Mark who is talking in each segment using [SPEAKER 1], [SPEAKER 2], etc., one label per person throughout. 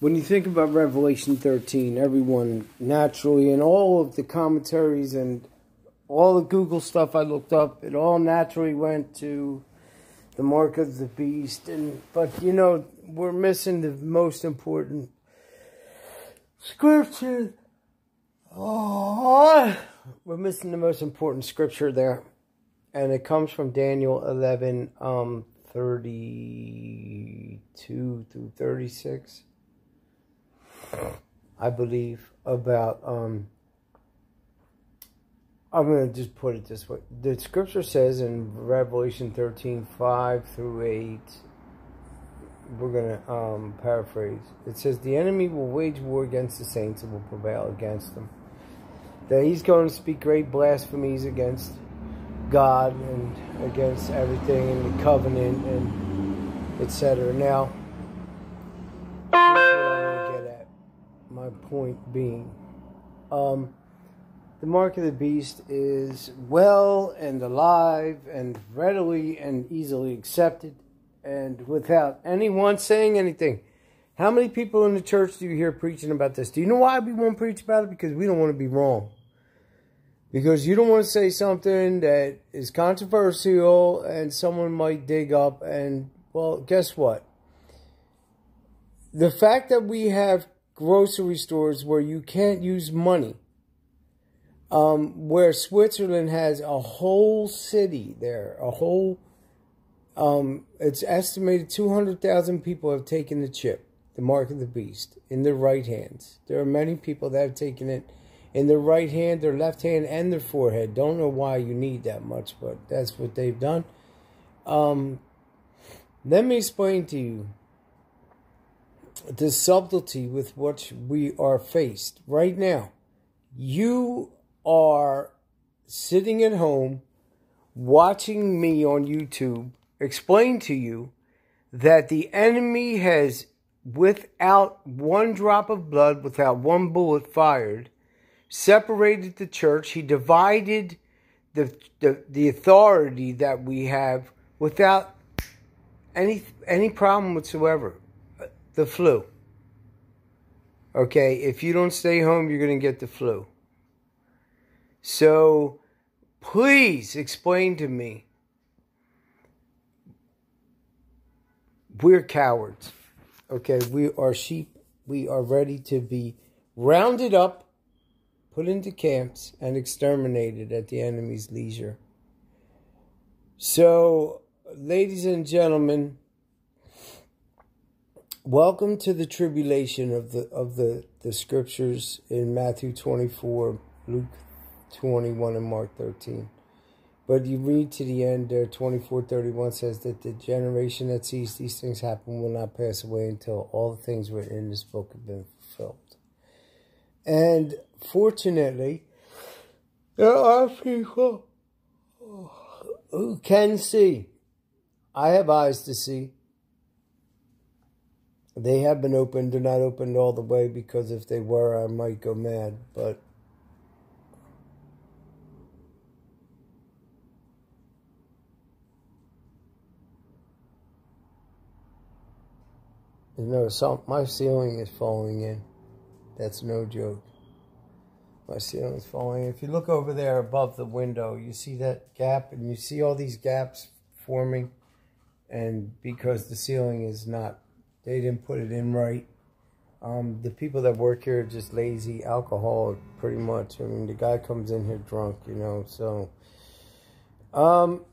[SPEAKER 1] When you think about Revelation 13, everyone naturally, and all of the commentaries and all the Google stuff I looked up, it all naturally went to the mark of the beast. But, you know, we're missing the most important scripture. Oh, we're missing the most important scripture there. And it comes from Daniel 11, 32 through 36. I believe about, I'm going to just put it this way. The scripture says in Revelation 13, 5 through 8, we're going to paraphrase. It says, the enemy will wage war against the saints and will prevail against them. That he's going to speak great blasphemies against God and against everything in the covenant and etc. Now, here's what I want to get at. My point being, the mark of the beast is well and alive and readily and easily accepted and without anyone saying anything. How many people in the church do you hear preaching about this? Do you know why we won't preach about it? Because we don't want to be wrong. Because you don't want to say something that is controversial and someone might dig up and, well, guess what? The fact that we have grocery stores where you can't use money, where Switzerland has a whole city there, a whole, it's estimated 200,000 people have taken the chip, the mark of the beast, in their right hands. There are many people that have taken it in their right hand, their left hand, and their forehead. Don't know why you need that much, but that's what they've done. Let me explain to you the subtlety with which we are faced right now. You are sitting at home watching me on YouTube explain to you that the enemy has, without one drop of blood, without one bullet fired, separated the church. He divided the authority that we have without any problem whatsoever. The flu. Okay, if you don't stay home, you're going to get the flu. So, please explain to me. We're cowards. Okay, we are sheep. We are ready to be rounded up, put into camps, and exterminated at the enemy's leisure. So, ladies and gentlemen, welcome to the tribulation of the scriptures in Matthew 24, Luke 21, and Mark 13. But you read to the end there, 24:31 says that the generation that sees these things happen will not pass away until all the things written in this book have been fulfilled. And fortunately, there are people who can see. I have eyes to see. They have been opened. They're not opened all the way, because if they were, I might go mad. But you know, my ceiling is falling in. That's no joke. My ceiling is falling in. If you look over there above the window, you see that gap, and you see all these gaps forming. And because the ceiling is not, they didn't put it in right. The people that work here are just lazy, alcoholic, pretty much. I mean, the guy comes in here drunk, you know, so.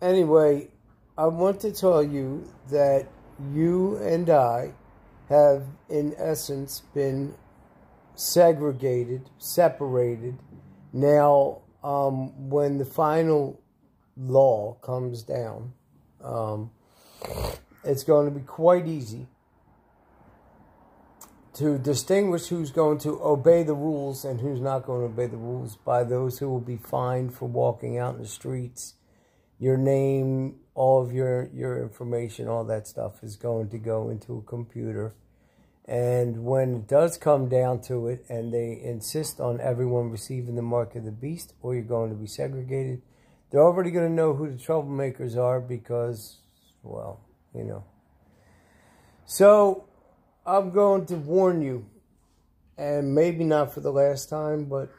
[SPEAKER 1] Anyway, I want to tell you that you and I have, in essence, been segregated, separated. Now, when the final law comes down, it's going to be quite easy to distinguish who's going to obey the rules and who's not going to obey the rules by those who will be fined for walking out in the streets. Your name, all of your information, all that stuff is going to go into a computer. And when it does come down to it, and they insist on everyone receiving the mark of the beast, or you're going to be segregated, they're already going to know who the troublemakers are because, well, you know. So, I'm going to warn you, and maybe not for the last time, but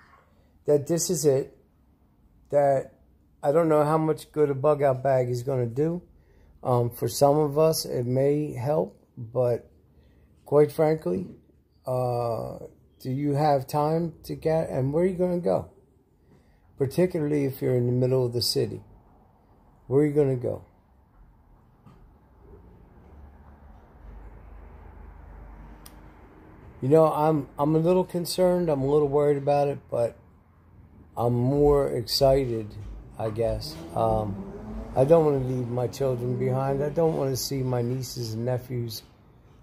[SPEAKER 1] that this is it. That I don't know how much good a bug out bag is going to do. For some of us, it may help, but quite frankly, do you have time to get, and where are you going to go? Particularly if you're in the middle of the city. Where are you going to go? You know, I'm a little concerned. I'm a little worried about it, but I'm more excited, I guess. I don't want to leave my children behind. I don't want to see my nieces and nephews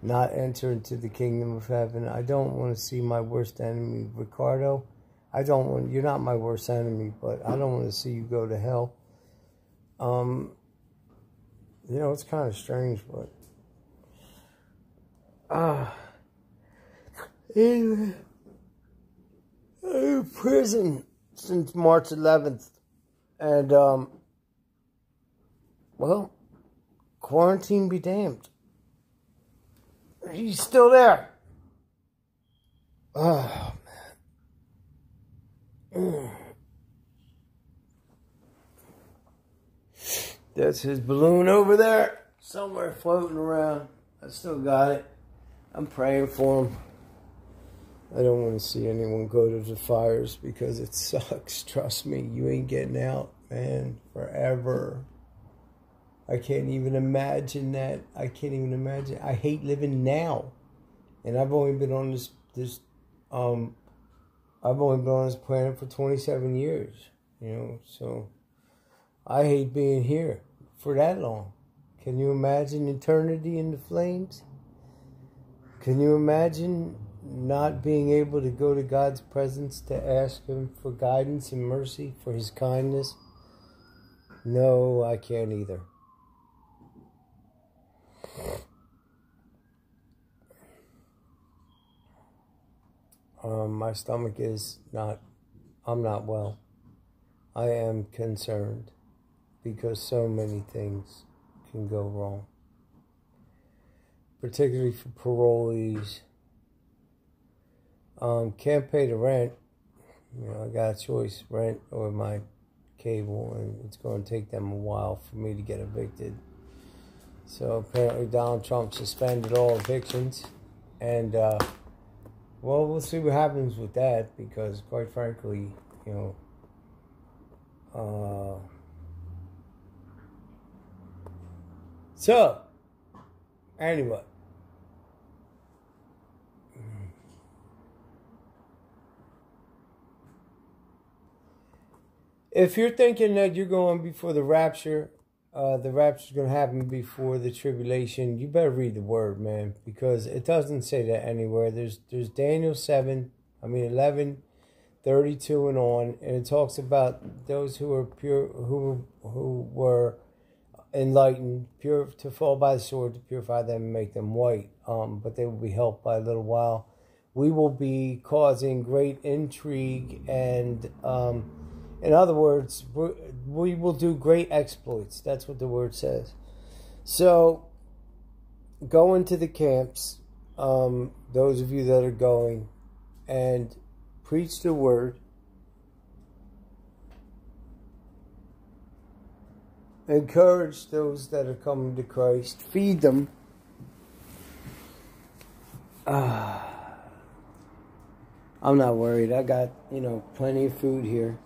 [SPEAKER 1] not enter into the kingdom of heaven. I don't want to see my worst enemy, Ricardo. You're not my worst enemy, but I don't want to see you go to hell. You know, it's kind of strange, but in prison since March 11th, and well, quarantine be damned. He's still there. Oh man. That's his balloon over there, somewhere floating around. I still got it. I'm praying for him. I don't want to see anyone go to the fires because it sucks. Trust me, you ain't getting out, man, forever. I can't even imagine that. I can't even imagine. I hate living now. And I've only been on this planet for 27 years, you know, so I hate being here for that long. Can you imagine eternity in the flames? Can you imagine not being able to go to God's presence to ask Him for guidance and mercy, for His kindness? No, I can't either. My stomach is not, I'm not well. I am concerned because so many things can go wrong. Particularly for parolees. Can't pay the rent. You know, I got a choice, rent or my cable, and it's going to take them a while for me to get evicted. So apparently Donald Trump suspended all evictions, and well, we'll see what happens with that, because quite frankly, you know, so anyway, if you're thinking that you're going before the rapture's going to happen before the tribulation, you better read the word, man, because it doesn't say that anywhere. There's Daniel 11, 32 and on, and it talks about those who are pure, who were enlightened, pure, to fall by the sword, to purify them and make them white. But they will be helped by a little while. We will be causing great intrigue and in other words, we will do great exploits. That's what the word says. So, go into the camps, those of you that are going, and preach the word. Encourage those that are coming to Christ. Feed them. I'm not worried. I got, you know, plenty of food here.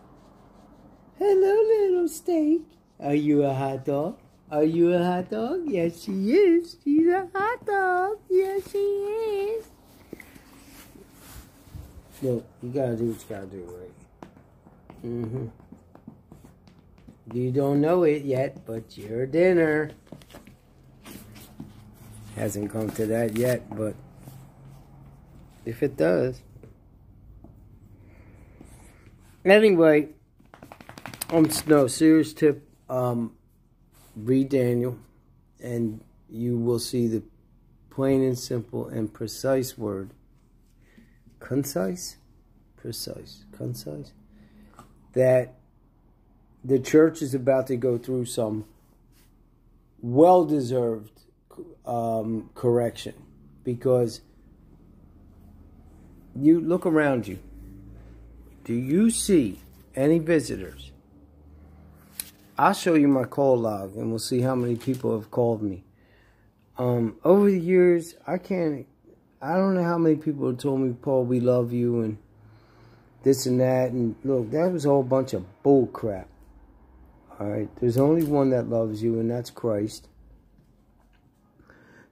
[SPEAKER 1] Hello, little steak. Are you a hot dog? Are you a hot dog? Yes, she is. She's a hot dog. Yes, she is. Look, you gotta do what you gotta do, right? You don't know it yet, but your dinner hasn't come to that yet, but if it does. Anyway, no, serious tip, read Daniel, and you will see the plain and simple and precise word. Concise? Precise. Concise? That the church is about to go through some well-deserved correction. because you look around you. Do you see any visitors? I'll show you my call log and we'll see how many people have called me. Over the years, I don't know how many people have told me, Paul, we love you and this and that. And look, that was a whole bunch of bull crap. Alright, there's only one that loves you, and that's Christ.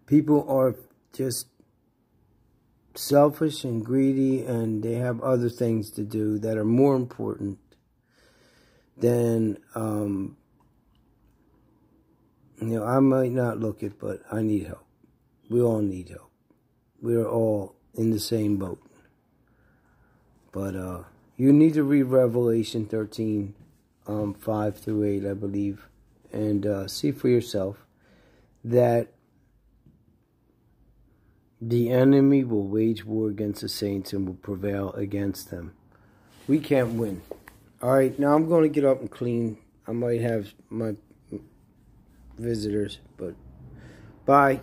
[SPEAKER 1] People are just selfish and greedy, and they have other things to do that are more important than, I might not look it, but I need help. We all need help. We're all in the same boat. But you need to read Revelation 13, 5 through 8, I believe, and see for yourself that the enemy will wage war against the saints and will prevail against them. We can't win. All right, now I'm going to get up and clean. I might have my visitors, but bye.